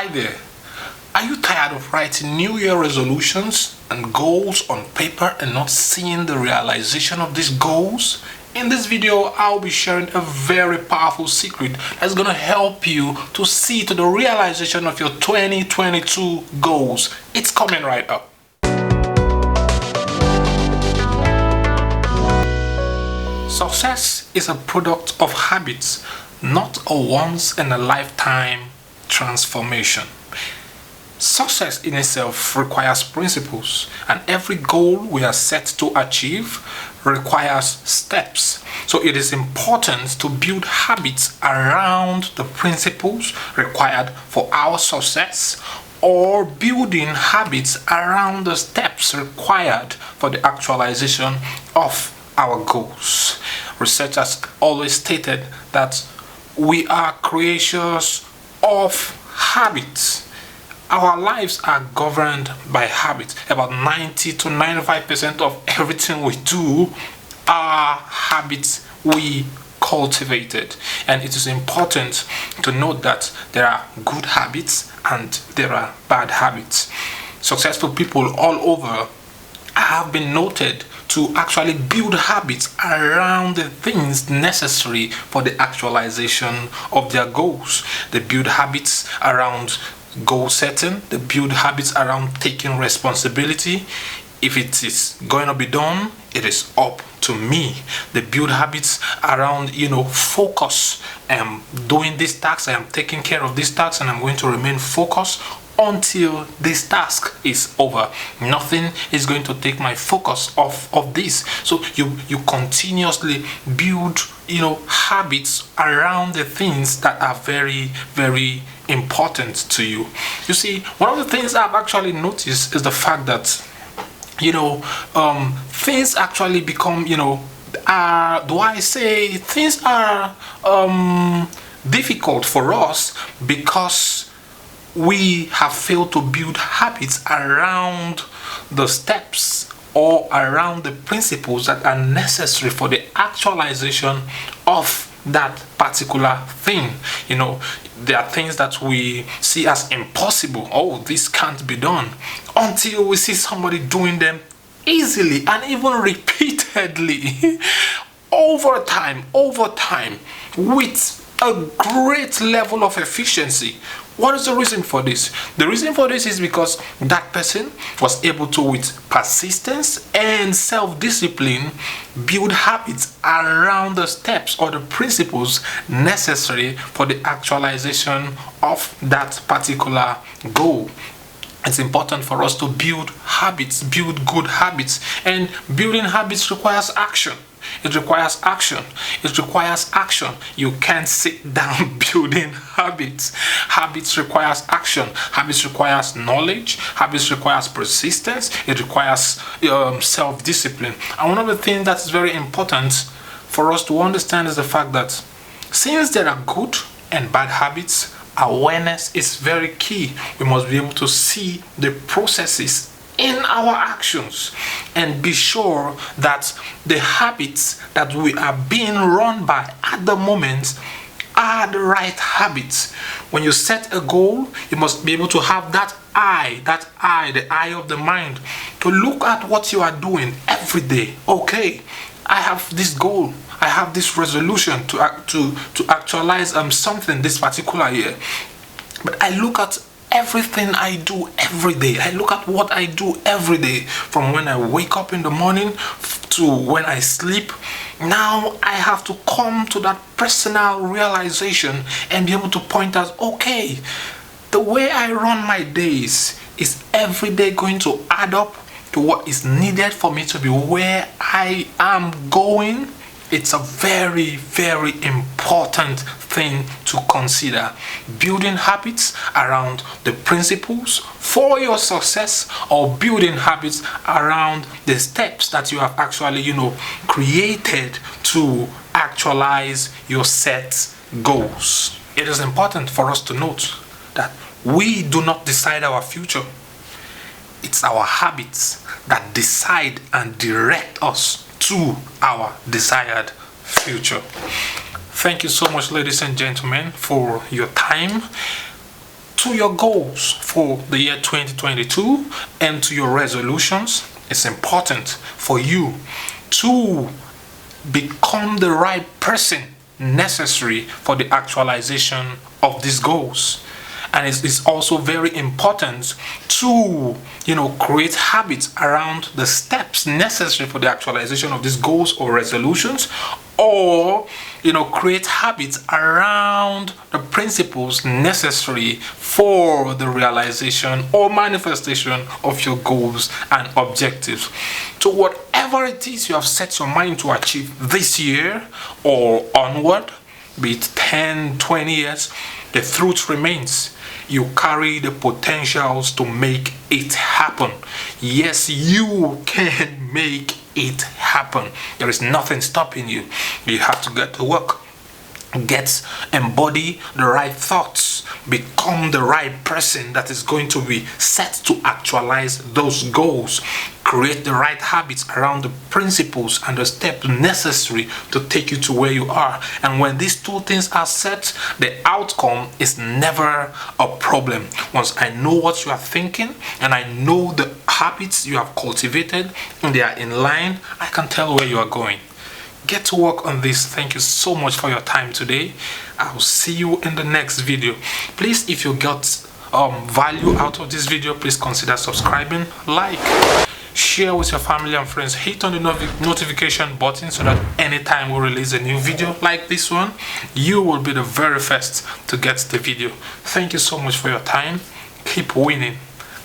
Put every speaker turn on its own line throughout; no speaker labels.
Hi there. Are you tired of writing New Year resolutions and goals on paper and not seeing the realization of these goals? In this video, I'll be sharing a very powerful secret that's going to help you to see to the realization of your 2022 goals. It's coming right up. Success is a product of habits, not a once-in-a-lifetime transformation. Success in itself requires principles, and every goal we are set to achieve requires steps. So it is important to build habits around the principles required for our success, or building habits around the steps required for the actualization of our goals. Research has always stated that we are creatures of habits. Our lives are governed by habits. About 90 to 95% of everything we do are habits we cultivated. And it is important to note that there are good habits and there are bad habits. Successful people all over have been noted to actually build habits around the things necessary for the actualization of their goals. They build habits around goal setting. They build habits around taking responsibility. If it is going to be done, it is up to me. They build habits around, focus. I am doing this task, I am taking care of this task, and I'm going to remain focused until this task is over. Nothing is going to take my focus off of this. So you continuously build habits around the things that are very, very important to you. You see, one of the things I've actually noticed is the fact that things actually become things are difficult for us because we have failed to build habits around the steps or around the principles that are necessary for the actualization of that particular thing. There are things that we see as impossible. Oh, this can't be done, until we see somebody doing them easily and even repeatedly over time with a great level of efficiency. What is the reason for this? The reason for this is because that person was able to, with persistence and self-discipline, build habits around the steps or the principles necessary for the actualization of that particular goal. It's important for us to build habits, build good habits, and building habits requires action. It requires action. It requires action. You can't sit down building habits. Habits requires action. Habits requires knowledge. Habits requires persistence. It requires self-discipline. And one of the things that's very important for us to understand is the fact that since there are good and bad habits, awareness is very key. We must be able to see the processes in our actions and be sure that the habits that we are being run by at the moment are the right habits. When you set a goal, you must be able to have the eye of the mind, to look at what you are doing every day. Okay, I have this goal, I have this resolution to actualize something this particular year, but I look at everything I do every day. I look at what I do every day, from when I wake up in the morning to when I sleep. Now I have to come to that personal realization and be able to point out, okay, the way I run my days, is every day going to add up to what is needed for me to be where I am going? It's a very, very important thing to consider. Building habits around the principles for your success, or building habits around the steps that you have actually, created to actualize your set goals. It is important for us to note that we do not decide our future. It's our habits that decide and direct us to our desired future. Thank you so much, ladies and gentlemen, for your time. to your goals for the year 2022 and to your resolutions, it's important for you to become the right person necessary for the actualization of these goals. And it's also very important to, create habits around the steps necessary for the actualization of these goals or resolutions, or, create habits around the principles necessary for the realization or manifestation of your goals and objectives. So whatever it is you have set your mind to achieve this year or onward, be it 10, 20 years, the truth remains. You carry the potentials to make it happen. Yes, you can make it happen. There is nothing stopping you. You have to get to work. Embody the right thoughts, become the right person that is going to be set to actualize those goals, create the right habits around the principles and the steps necessary to take you to where you are. And when these two things are set, the outcome is never a problem. Once I know what you are thinking and I know the habits you have cultivated and they are in line, I can tell where you are going. Get to work on this. Thank you so much for your time today. I'll see you in the next video. Please, if you got value out of this video, please consider subscribing, like, share with your family and friends, hit on the notification button so that anytime we release a new video like this one, you will be the very first to get the video. Thank you so much for your time. Keep winning.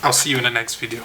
I'll see you in the next video.